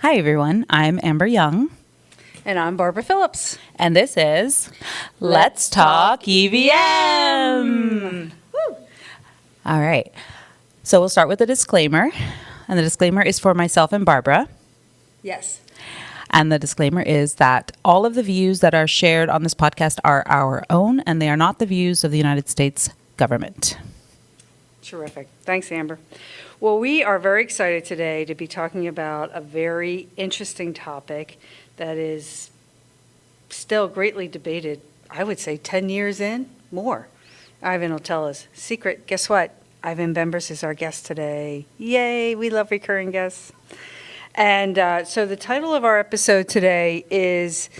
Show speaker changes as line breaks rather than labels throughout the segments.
Hi, everyone. I'm Amber Young.
And I'm Barbara Phillips.
And this is Let's Talk EVM.
Woo.
All right. So we'll start with a disclaimer. And the disclaimer is for myself and Barbara.
Yes.
And the disclaimer is that all of the views that are shared on this podcast are our own, and they are not the views of the United States government.
Terrific. Thanks, Amber. Well, we are very excited today to be talking about a very interesting topic that is still greatly debated, I would say 10 years in, more. Ivan will tell us. Secret, guess what? Ivan Bembers is our guest today. Yay, we love recurring guests. And so the title of our episode today is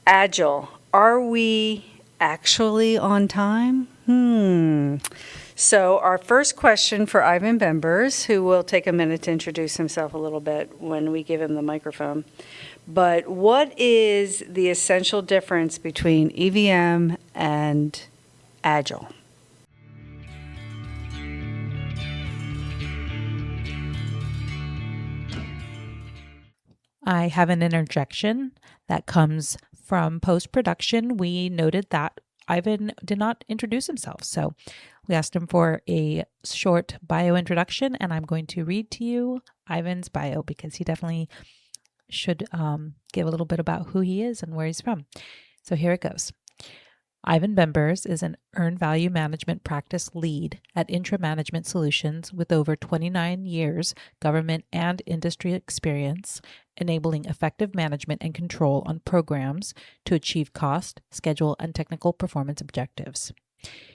Agile. Are we actually on time? So our first question for Ivan Bembers, who will take a minute to introduce himself a little bit when we give him the microphone. But what is the essential difference between EVM and Agile?
I have an interjection that comes from post-production. We noted that Ivan did not introduce himself, so we asked him for a short bio introduction, and I'm going to read to you Ivan's bio because he definitely should give a little bit about who he is and where he's from. So here it goes. Ivan Bembers is an earned value management practice lead at Intra Management Solutions with over 29 years government and industry experience, enabling effective management and control on programs to achieve cost, schedule, and technical performance objectives.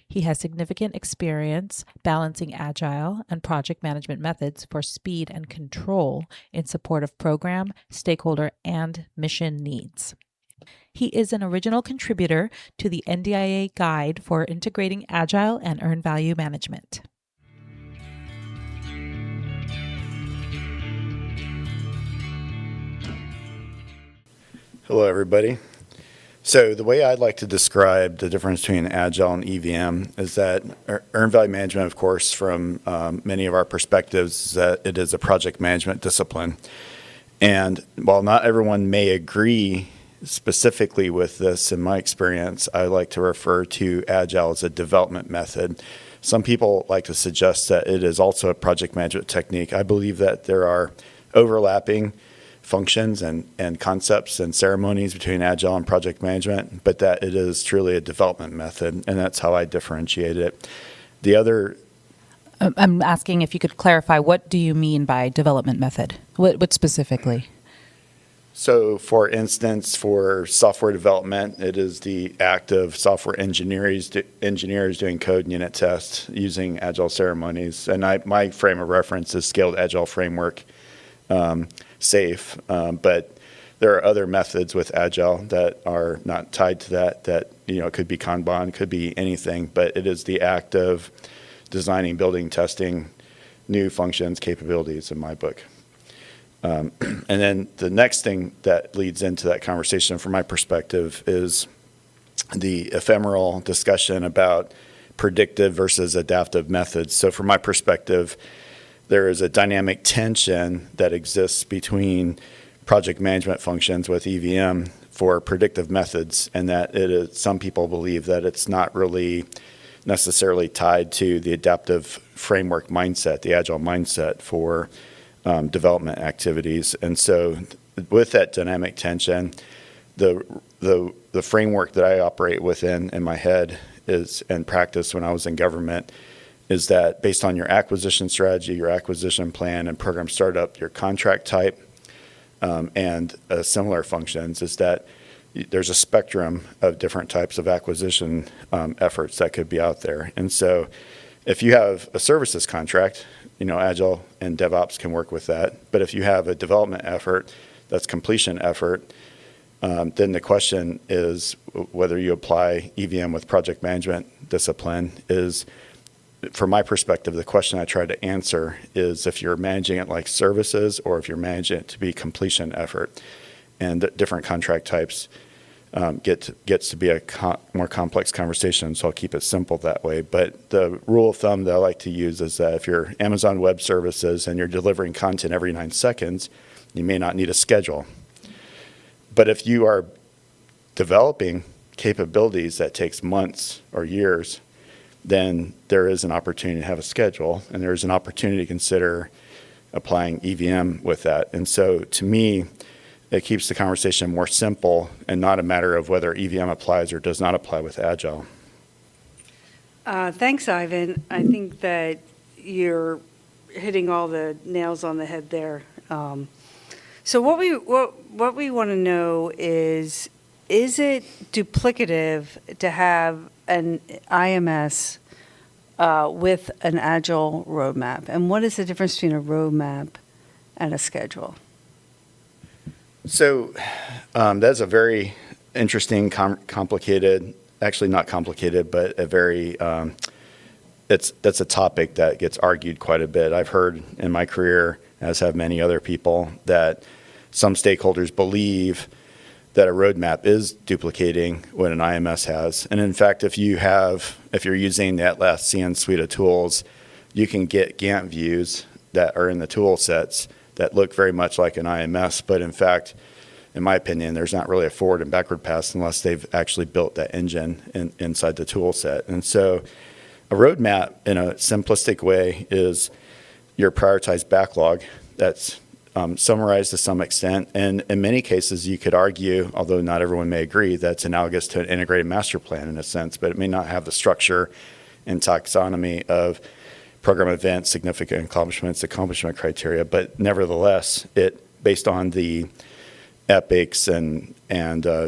He has significant experience balancing agile and project management methods for speed and control in support of program, stakeholder, and mission needs. He is an original contributor to the NDIA Guide for Integrating Agile and Earned Value Management.
Hello, everybody. So the way I'd like to describe the difference between Agile and EVM is that earned value management, of course, from many of our perspectives, is that it is a project management discipline. And while not everyone may agree specifically with this, in my experience, I like to refer to Agile as a development method. Some people like to suggest that it is also a project management technique. I believe that there are overlapping functions and concepts and ceremonies between Agile and project management, but that it is truly a development method, and that's how I differentiate it. The other...
I'm asking if you could clarify, what do you mean by development method? What specifically?
So, for instance, for software development, it is the act of software engineers doing code and unit tests using Agile ceremonies. And my frame of reference is Scaled Agile Framework, SAFe. But there are other methods with Agile that are not tied to that, it could be Kanban, could be anything. But it is the act of designing, building, testing new functions, capabilities in my book. And then the next thing that leads into that conversation from my perspective is the ephemeral discussion about predictive versus adaptive methods. So from my perspective, there is a dynamic tension that exists between project management functions with EVM for predictive methods, and that some people believe that it's not really necessarily tied to the adaptive framework mindset, the Agile mindset for development activities. And so with that dynamic tension, the framework that I operate within in my head is, and practice when I was in government, is that based on your acquisition strategy, your acquisition plan, and program startup, your contract type, and similar functions, is that there's a spectrum of different types of acquisition efforts that could be out there. And so if you have a services contract, Agile and DevOps can work with that. But if you have a development effort that's completion effort, then the question is whether you apply EVM with project management discipline is, from my perspective, the question I try to answer is if you're managing it like services or if you're managing it to be completion effort. And different contract types gets to be a more complex conversation, so I'll keep it simple that way. But the rule of thumb that I like to use is that if you're Amazon Web Services and you're delivering content every 9 seconds, You may not need a schedule. But if you are developing capabilities that takes months or years, then there is an opportunity to have a schedule, and there is an opportunity to consider applying EVM with that. And so to me, it keeps the conversation more simple and not a matter of whether EVM applies or does not apply with Agile.
Thanks, Ivan. I think that you're hitting all the nails on the head there. So what we want to know is it duplicative to have an IMS with an Agile roadmap? And what is the difference between a roadmap and a schedule?
So that's a very interesting, complicated, actually not complicated, but a very, that's a topic that gets argued quite a bit. I've heard in my career, as have many other people, that some stakeholders believe that a roadmap is duplicating what an IMS has. And in fact, if you're using the Atlassian suite of tools, you can get Gantt views that are in the tool sets that look very much like an IMS, but in fact, in my opinion, there's not really a forward and backward pass unless they've actually built that engine inside the tool set. And so a roadmap in a simplistic way is your prioritized backlog that's summarized to some extent. And in many cases, you could argue, although not everyone may agree, that's analogous to an integrated master plan in a sense, but it may not have the structure and taxonomy of program events, significant accomplishments, accomplishment criteria. But nevertheless, based on the epics and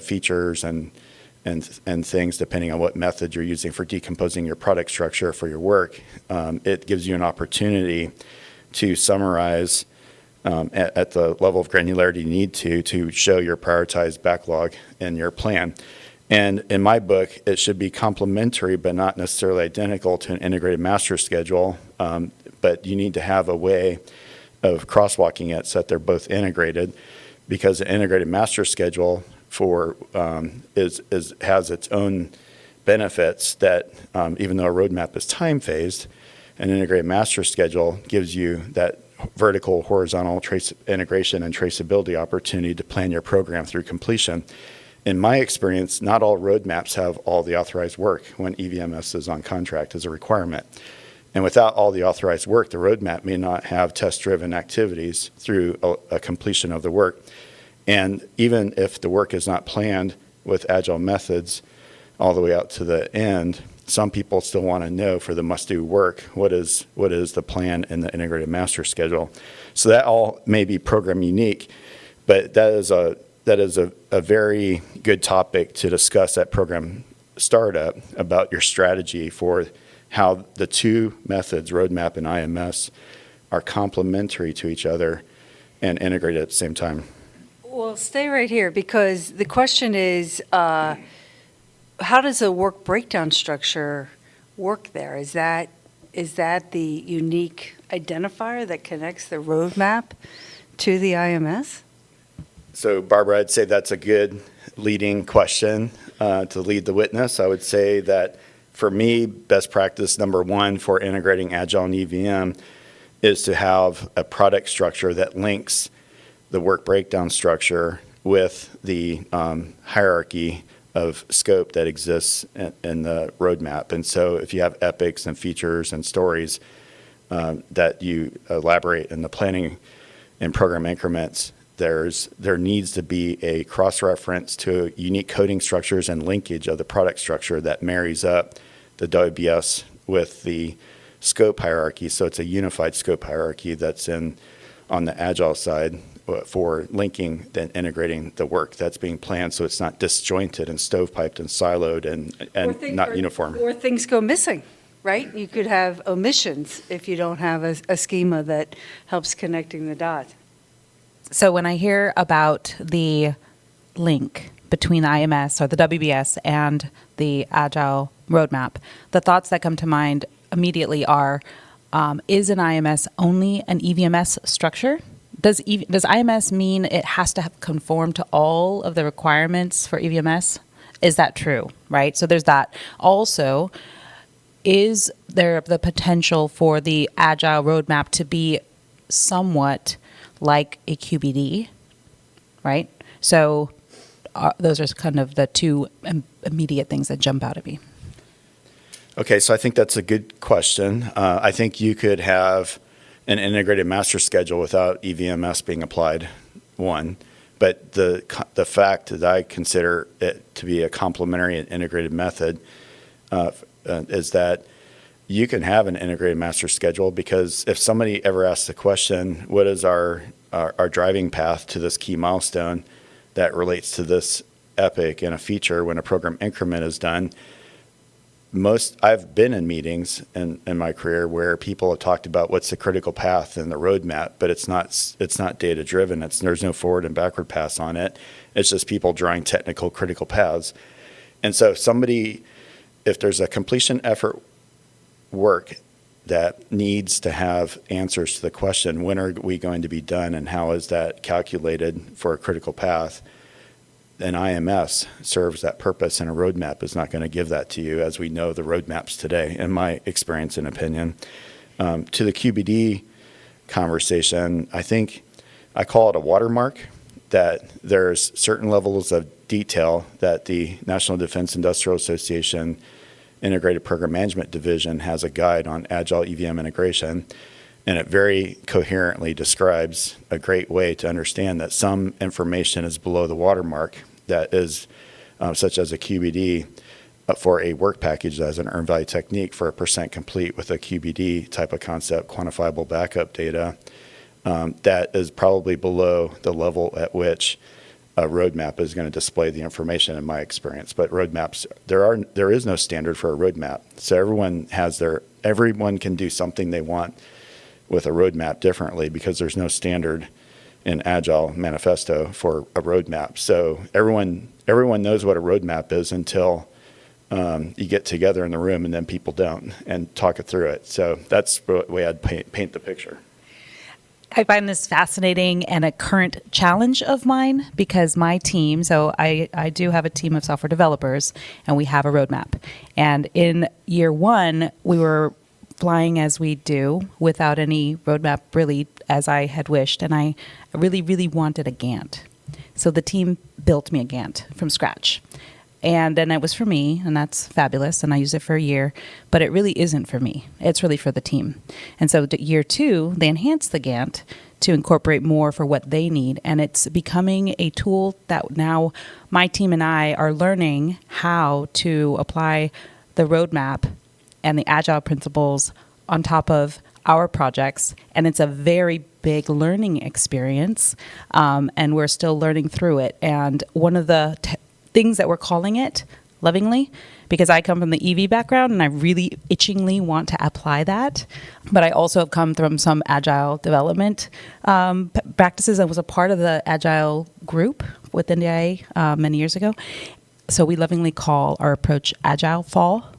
features and things, depending on what method you're using for decomposing your product structure for your work, it gives you an opportunity to summarize at the level of granularity you need to show your prioritized backlog in your plan. And in my book, it should be complementary but not necessarily identical to an integrated master schedule, but you need to have a way of crosswalking it so that they're both integrated, because an integrated master schedule has its own benefits that even though a roadmap is time phased, an integrated master schedule gives you that vertical, horizontal integration and traceability opportunity to plan your program through completion. In my experience, not all roadmaps have all the authorized work when EVMS is on contract as a requirement. And without all the authorized work, the roadmap may not have test-driven activities through a completion of the work. And even if the work is not planned with Agile methods all the way out to the end, some people still want to know for the must-do work, what is the plan in the integrated master schedule. So that all may be program unique, but that is a very good topic to discuss at program startup about your strategy for how the two methods, roadmap and IMS, are complementary to each other and integrated at the same time.
Well, stay right here, because the question is, how does a work breakdown structure work there? Is that the unique identifier that connects the roadmap to the IMS?
So, Barbara, I'd say that's a good leading question to lead the witness. I would say that for me, best practice number one for integrating Agile and EVM is to have a product structure that links the work breakdown structure with the hierarchy of scope that exists in the roadmap. And so if you have epics and features and stories that you elaborate in the planning and program increments, there needs to be a cross-reference to unique coding structures and linkage of the product structure that marries up the WBS with the scope hierarchy. So it's a unified scope hierarchy that's on the Agile side for linking and integrating the work that's being planned, so it's not disjointed and stovepiped and siloed and not uniform.
Or things go missing, right? You could have omissions if you don't have a schema that helps connecting the dots.
So when I hear about the link between the IMS or the WBS and the Agile roadmap, the thoughts that come to mind immediately are, is an IMS only an EVMS structure? Does IMS mean it has to conform to all of the requirements for EVMS? Is that true, right? So there's that. Also, is there the potential for the Agile roadmap to be somewhat like a QBD, right? So those are kind of the two immediate things that jump out at me.
Okay, so I think that's a good question. I think you could have an integrated master schedule without EVMS being applied, one. But the fact that I consider it to be a complementary and integrated method is that you can have an integrated master schedule, because if somebody ever asks the question, what is our driving path to this key milestone that relates to this epic in a feature when a program increment is done, I've been in meetings in my career where people have talked about what's the critical path and the roadmap, but it's not data driven. There's no forward and backward paths on it. It's just people drawing technical critical paths. And so if there's a completion effort work that needs to have answers to the question, when are we going to be done and how is that calculated for a critical path, an IMS serves that purpose, and a roadmap is not going to give that to you, as we know the roadmaps today, in my experience and opinion. To the QBD conversation, I think I call it a watermark, that there's certain levels of detail that the National Defense Industrial Association Integrated Program Management Division has a guide on Agile EVM integration, and it very coherently describes a great way to understand that some information is below the watermark, that is such as a QBD for a work package as an earned value technique for a percent complete with a QBD type of concept, quantifiable backup data, that is probably below the level at which a roadmap is going to display the information, in my experience. But roadmaps, there is no standard for a roadmap. So everyone can do something they want with a roadmap differently, because there's no standard in Agile Manifesto for a roadmap. So everyone knows what a roadmap is until you get together in the room, and then people don't and talk it through it. So that's the way I'd paint the picture.
I find this fascinating and a current challenge of mine, because my team, so I do have a team of software developers, and we have a roadmap. And in year one, we were flying as we do without any roadmap, really, as I had wished. And I really, really wanted a Gantt. So the team built me a Gantt from scratch. And then it was for me, and that's fabulous, and I used it for a year, but it really isn't for me. It's really for the team. And so year two, they enhanced the Gantt to incorporate more for what they need, and it's becoming a tool that now my team and I are learning how to apply the roadmap and the Agile principles on top of our projects, and it's a very big learning experience, and we're still learning through it. And one of the things that we're calling it, lovingly, because I come from the EV background and I really itchingly want to apply that, but I also have come from some Agile development practices. I was a part of the Agile group within the IA many years ago. So we lovingly call our approach Agile Fall,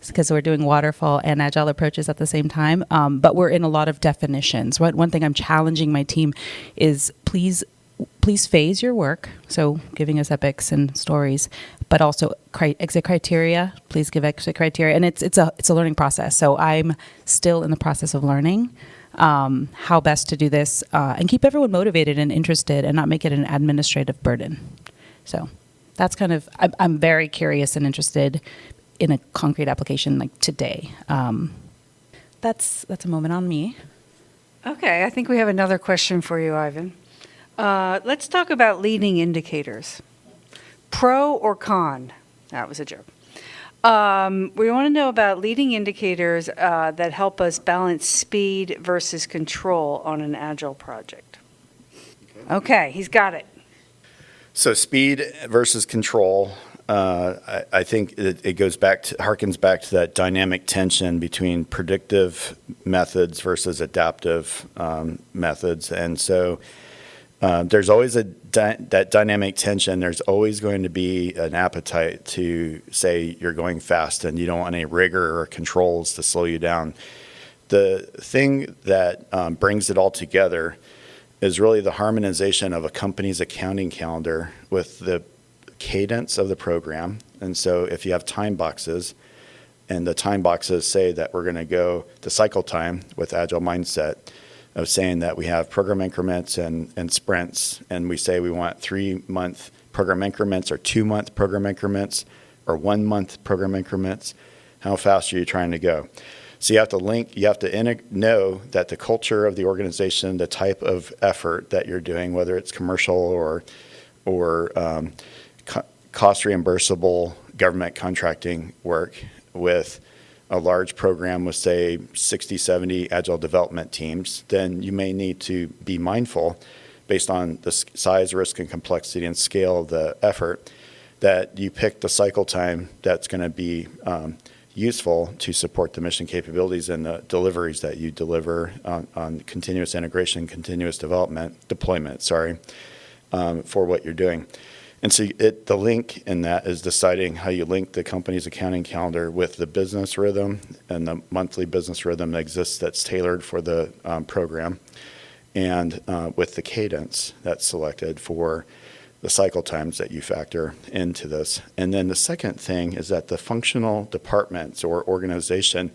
because we're doing waterfall and Agile approaches at the same time. But we're in a lot of definitions. One thing I'm challenging my team is please phase your work. So giving us epics and stories, but also exit criteria. Please give exit criteria. And it's a learning process. So I'm still in the process of learning how best to do this and keep everyone motivated and interested and not make it an administrative burden. So that's kind of, I'm very curious and interested in a concrete application like today. That's a moment on me.
Okay, I think we have another question for you, Ivan. Let's talk about leading indicators. Pro or con? That was a joke. We want to know about leading indicators that help us balance speed versus control on an Agile project. Okay, he's got it.
So speed versus control. I think it harkens back to that dynamic tension between predictive methods versus adaptive methods. And so there's always that dynamic tension. There's always going to be an appetite to say you're going fast and you don't want any rigor or controls to slow you down. The thing that brings it all together is really the harmonization of a company's accounting calendar with the cadence of the program. And so if you have time boxes, and the time boxes say that we're going to go to cycle time with Agile mindset, of saying that we have program increments and sprints, and we say we want 3-month program increments or 2-month program increments or 1-month program increments. How fast are you trying to go? So you have to know that the culture of the organization, the type of effort that you're doing, whether it's commercial or cost reimbursable government contracting work with a large program with, say, 60, 70 agile development teams, then you may need to be mindful based on the size, risk, and complexity and scale of the effort that you pick the cycle time that's going to be useful to support the mission capabilities and the deliveries that you deliver on continuous integration, continuous deployment, for what you're doing. And so the link in that is deciding how you link the company's accounting calendar with the business rhythm and the monthly business rhythm that exists that's tailored for the program, and with the cadence that's selected for the cycle times that you factor into this. And then the second thing is that the functional departments or organization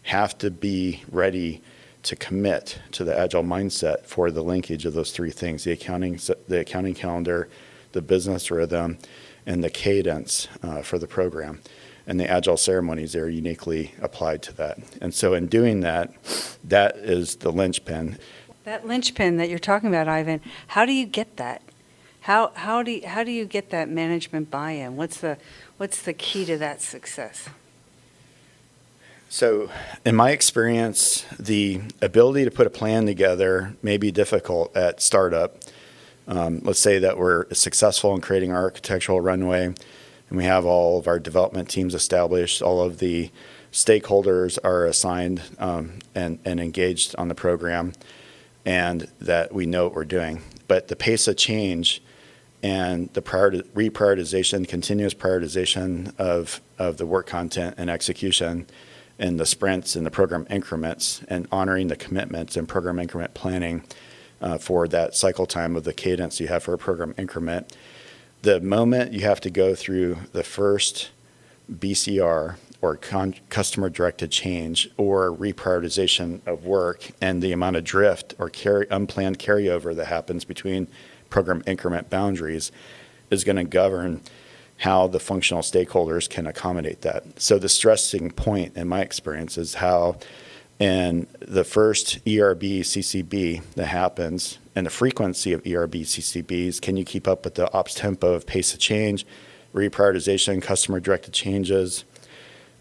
have to be ready to commit to the agile mindset for the linkage of those three things: the accounting calendar, the business rhythm, and the cadence for the program. And the agile ceremonies are uniquely applied to that. And so in doing that, that is the linchpin.
That linchpin that you're talking about, Ivan, how do you get that? How do you get that management buy-in? What's the key to that success?
So in my experience, the ability to put a plan together may be difficult at startup. Let's say that we're successful in creating our architectural runway, and we have all of our development teams established, all of the stakeholders are assigned and engaged on the program, and that we know what we're doing. But the pace of change and the reprioritization, continuous prioritization of the work content and execution and the sprints and the program increments and honoring the commitments and program increment planning for that cycle time of the cadence you have for a program increment. The moment you have to go through the first BCR or customer-directed change or reprioritization of work and the amount of drift or unplanned carryover that happens between program increment boundaries is going to govern how the functional stakeholders can accommodate that. So the stressing point, in my experience, is how in the first ERB CCB that happens and the frequency of ERB CCBs, can you keep up with the ops tempo of pace of change, reprioritization, customer-directed changes,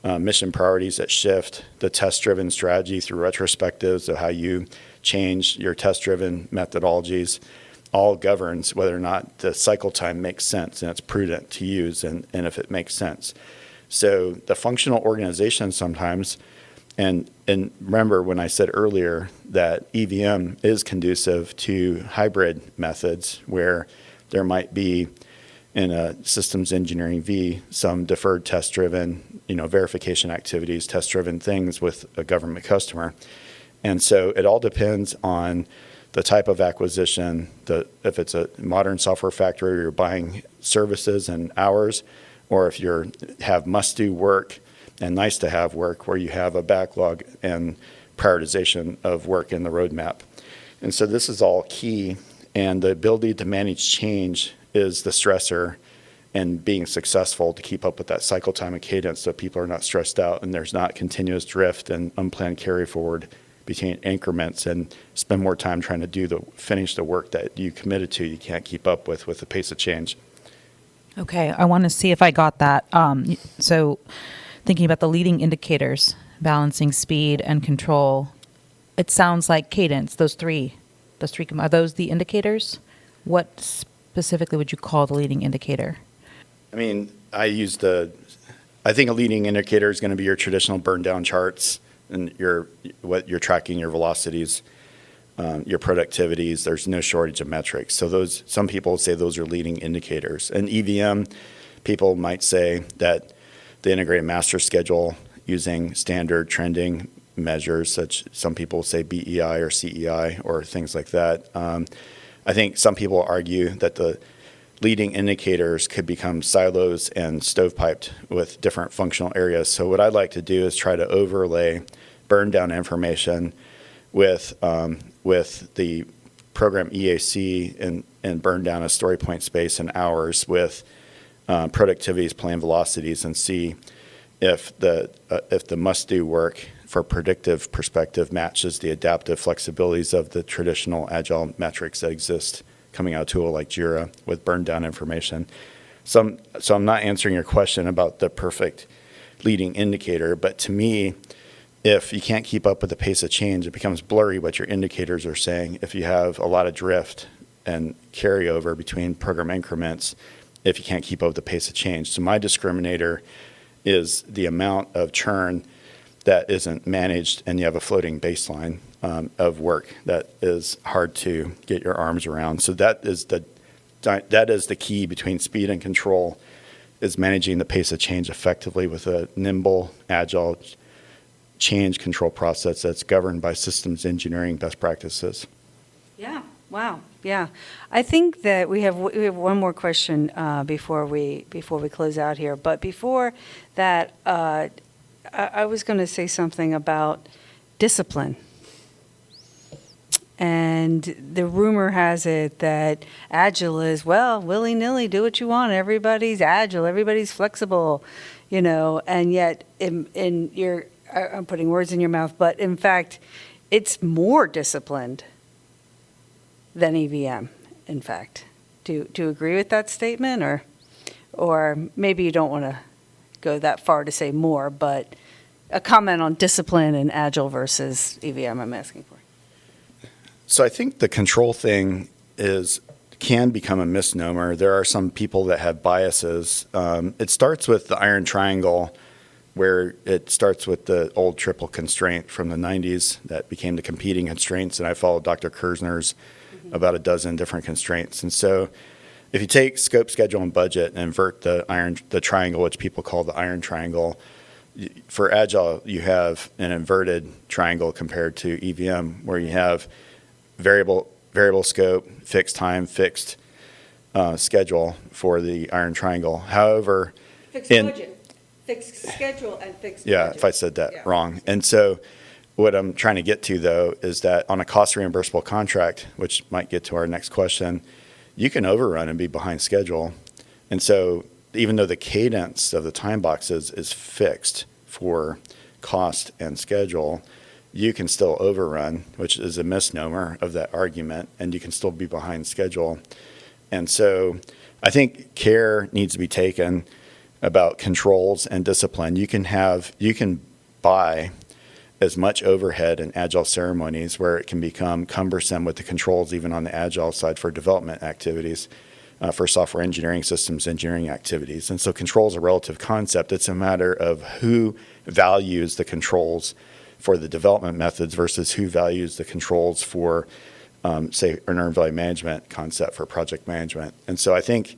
mission priorities that shift, the test-driven strategy through retrospectives of how you change your test-driven methodologies, all governs whether or not the cycle time makes sense and it's prudent to use and if it makes sense. So the functional organization sometimes, and remember when I said earlier that EVM is conducive to hybrid methods where there might be in a systems engineering V, some deferred test-driven, verification activities, test-driven things with a government customer. And so it all depends on the type of acquisition, if it's a modern software factory, you're buying services and hours, or if you have must-do work and nice-to-have work where you have a backlog and prioritization of work in the roadmap. And so this is all key, and the ability to manage change is the stressor and being successful to keep up with that cycle time and cadence so people are not stressed out and there's not continuous drift and unplanned carry forward between increments and spend more time trying to finish the work that you committed to you can't keep up with the pace of change.
Okay, I want to see if I got that. So thinking about the leading indicators, balancing speed and control, it sounds like cadence, those three, are those the indicators? What specifically would you call the leading indicator?
I mean, I think a leading indicator is going to be your traditional burn down charts and what you're tracking, your velocities, your productivities. There's no shortage of metrics. So some people say those are leading indicators. And EVM, people might say that the integrated master schedule using standard trending measures, some people say BEI or CEI or things like that. I think some people argue that the leading indicators could become silos and stovepiped with different functional areas. So what I'd like to do is try to overlay burn down information with the program EAC and burn down a story point space in hours with productivities, plan velocities, and see if the must-do work for predictive perspective matches the adaptive flexibilities of the traditional agile metrics that exist coming out of a tool like Jira with burn down information. So I'm not answering your question about the perfect leading indicator, but to me, if you can't keep up with the pace of change, it becomes blurry what your indicators are saying. If you have a lot of drift and carryover between program increments, if you can't keep up with the pace of change. So my discriminator is the amount of churn that isn't managed, and you have a floating baseline of work that is hard to get your arms around. So that is the key between speed and control, is managing the pace of change effectively with a nimble, agile change control process that's governed by systems engineering best practices.
Yeah. Wow. Yeah. I think that we have one more question before we close out here. But before that, I was going to say something about discipline. And the rumor has it that Agile is, well, willy-nilly, do what you want. Everybody's Agile. Everybody's flexible, and yet I'm putting words in your mouth, but in fact, it's more disciplined than EVM, in fact. Do you agree with that statement? Or maybe you don't want to go that far to say more, but a comment on discipline and Agile versus EVM I'm asking for.
So I think the control thing can become a misnomer. There are some people that have biases. It starts with the iron triangle, where it starts with the old triple constraint from the 90s that became the competing constraints, and I followed Dr. Kersner's about a dozen different constraints. And so if you take scope, schedule, and budget and invert the triangle, which people call the iron triangle, for Agile, you have an inverted triangle compared to EVM, where you have variable scope, fixed time, fixed schedule for the iron triangle. However,
Fixed budget. Fixed schedule and fixed budget.
If I said that wrong. And so what I'm trying to get to, though, is that on a cost reimbursable contract, which might get to our next question, you can overrun and be behind schedule. And so even though the cadence of the time boxes is fixed for cost and schedule, you can still overrun, which is a misnomer of that argument, and you can still be behind schedule. And so I think care needs to be taken about controls and discipline. You can buy as much overhead in Agile ceremonies where it can become cumbersome with the controls, even on the Agile side for development activities, for software engineering, systems engineering activities. And so control is a relative concept. It's a matter of who values the controls for the development methods versus who values the controls for, say, an earned value management concept for project management. And so I think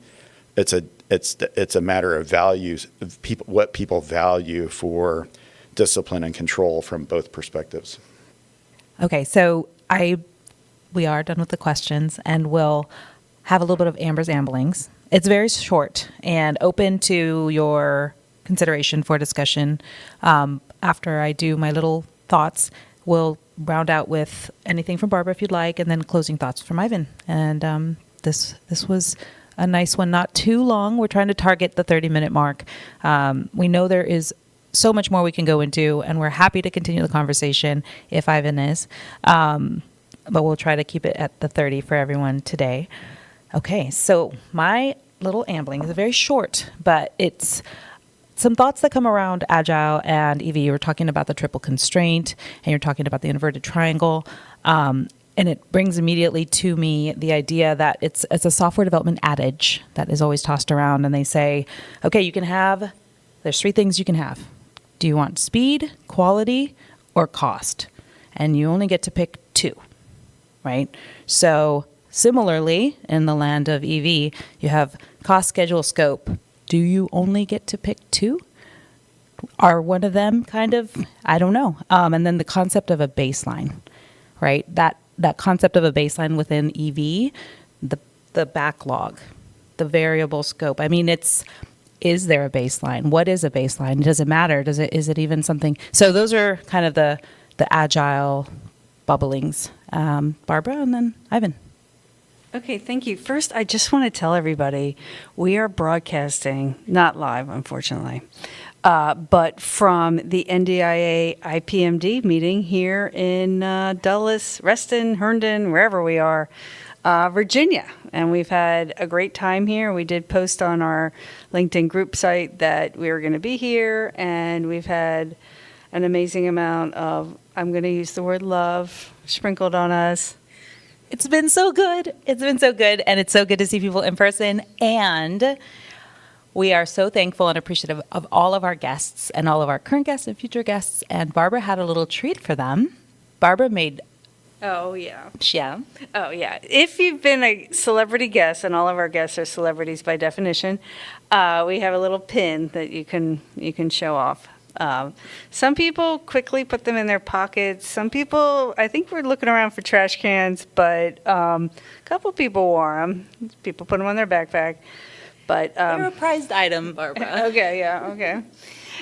it's a matter of values, of what people value for discipline and control from both perspectives.
Okay, so we are done with the questions, and we'll have a little bit of Amber's amblings. It's very short and open to your consideration for discussion. After I do my little thoughts, we'll round out with anything from Barbara if you'd like, and then closing thoughts from Ivan. And this was a nice one, not too long. We're trying to target the 30-minute mark. We know there is so much more we can go into, and we're happy to continue the conversation if Ivan is. But we'll try to keep it at the 30 for everyone today. Okay, so my little ambling is very short, but it's some thoughts that come around Agile and EV. You were talking about the triple constraint, and you're talking about the inverted triangle. And it brings immediately to me the idea that it's a software development adage that is always tossed around, and they say, okay, there's three things you can have. Do you want speed, quality, or cost? And you only get to pick two, right? So similarly, in the land of EV, you have cost, schedule, scope. Do you only get to pick two? Are one of them kind of, I don't know. And then the concept of a baseline, right? That concept of a baseline within EV, the backlog, the variable scope. I mean, is there a baseline? What is a baseline? Does it matter? Is it even something? So those are kind of the Agile bubblings. Barbara and then Ivan.
Okay, thank you. First, I just want to tell everybody we are broadcasting, not live, unfortunately, but from the NDIA IPMD meeting here in Dulles, Reston, Herndon, wherever we are, Virginia. And we've had a great time here. We did post on our LinkedIn group site that we were going to be here, and we've had an amazing amount of, I'm going to use the word love, sprinkled on us.
It's been so good. It's been so good. And it's so good to see people in person. And we are so thankful and appreciative of all of our guests and all of our current guests and future guests. And Barbara had a little treat for them. Barbara made.
Oh, yeah.
Yeah.
Oh, yeah. If you've been a celebrity guest, and all of our guests are celebrities by definition, we have a little pin that you can show off. Some people quickly put them in their pockets. Some people, I think we're looking around for trash cans, but a couple people wore them. People put them on their backpack. But
They're a prized item, Barbara.
okay, yeah, okay.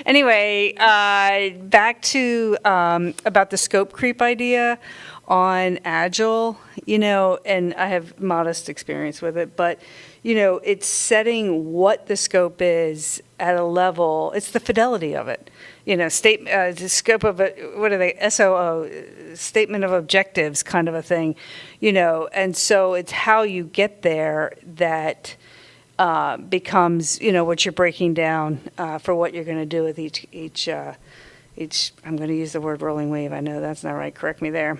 Anyway, back to about the scope creep idea on Agile, and I have modest experience with it, but, it's setting what the scope is at a level, it's the fidelity of it. The scope of it, what are they, SOO, statement of objectives kind of a thing, and so it's how you get there that becomes, what you're breaking down for what you're going to do with each, I'm going to use the word rolling wave. I know that's not right. Correct me there.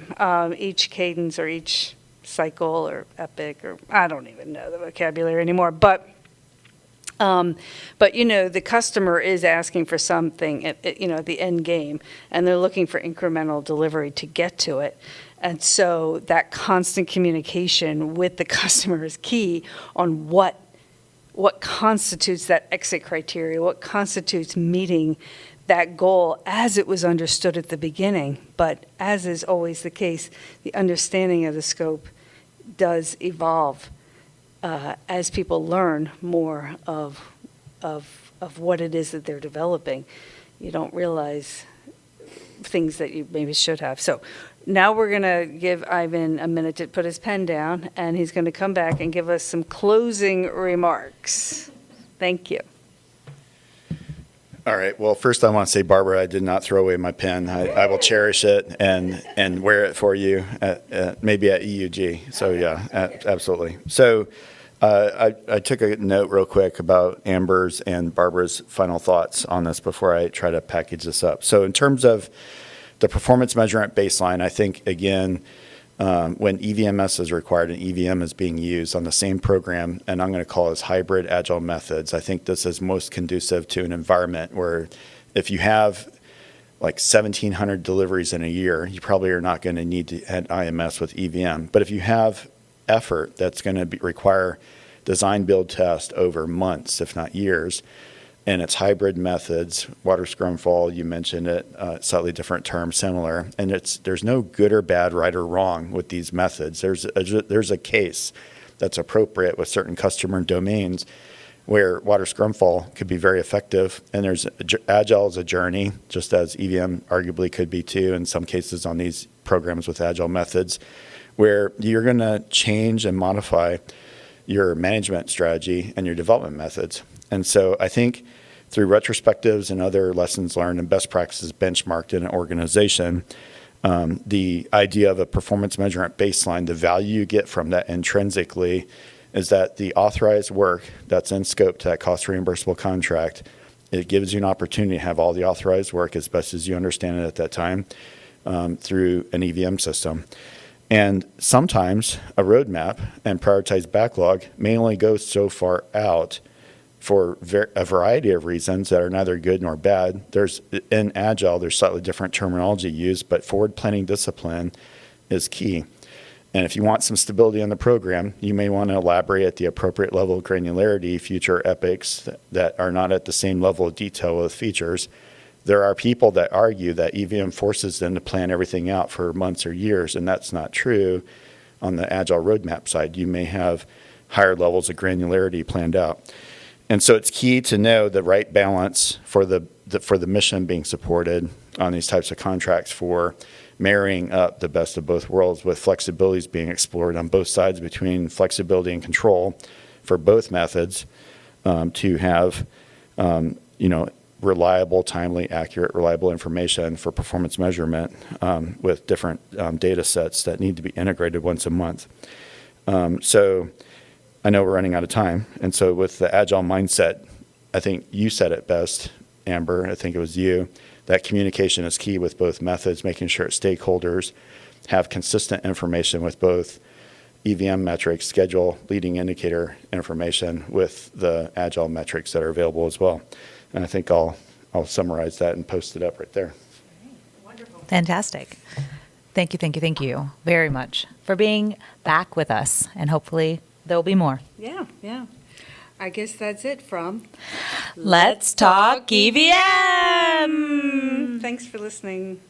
Each cadence or each cycle or epic, or I don't even know the vocabulary anymore. But the customer is asking for something at the end game, and they're looking for incremental delivery to get to it. And so that constant communication with the customer is key on what constitutes that exit criteria, what constitutes meeting that goal as it was understood at the beginning. But as is always the case, the understanding of the scope does evolve as people learn more of what it is that they're developing. You don't realize things that you maybe should have. So now we're going to give Ivan a minute to put his pen down, and he's going to come back and give us some closing remarks. Thank you.
All right. Well, first I want to say, Barbara, I did not throw away my pen. I will cherish it and wear it for you maybe at EUG. So yeah, absolutely. So I took a note real quick about Amber's and Barbara's final thoughts on this before I try to package this up. So in terms of the performance measurement baseline, I think, again, when EVMS is required and EVM is being used on the same program, and I'm going to call it as hybrid agile methods, I think this is most conducive to an environment where if you have like 1,700 deliveries in a year, you probably are not going to need to add IMS with EVM. But if you have effort that's going to require design, build, test over months, if not years, and it's hybrid methods, water, scrum, fall, you mentioned it, slightly different term, similar, and there's no good or bad, right or wrong with these methods. There's a case that's appropriate with certain customer domains where water, scrum, fall could be very effective, and there's Agile as a journey, just as EVM arguably could be too in some cases on these programs with Agile methods, where you're going to change and modify your management strategy and your development methods. And so I think through retrospectives and other lessons learned and best practices benchmarked in an organization, the idea of a performance measurement baseline, the value you get from that intrinsically is that the authorized work that's in scope to that cost reimbursable contract, it gives you an opportunity to have all the authorized work as best as you understand it at that time through an EVM system. And sometimes a roadmap and prioritized backlog may only go so far out for a variety of reasons that are neither good nor bad. In Agile, there's slightly different terminology used, but forward planning discipline is key. And if you want some stability in the program, you may want to elaborate at the appropriate level of granularity future epics that are not at the same level of detail with features. There are people that argue that EVM forces them to plan everything out for months or years, and that's not true on the Agile roadmap side. You may have higher levels of granularity planned out. And so it's key to know the right balance for the mission being supported on these types of contracts for marrying up the best of both worlds with flexibilities being explored on both sides between flexibility and control for both methods to have, reliable, timely, accurate, reliable information for performance measurement with different data sets that need to be integrated once a month. So I know we're running out of time. And so with the agile mindset, I think you said it best, Amber. I think it was you. That communication is key with both methods, making sure stakeholders have consistent information with both EVM metrics, schedule, leading indicator information with the agile metrics that are available as well. And I think I'll summarize that and post it up right there.
Fantastic. Thank you very much for being back with us. And hopefully there'll be more.
Yeah. I guess that's it from
Let's Talk EVM.
Thanks for listening.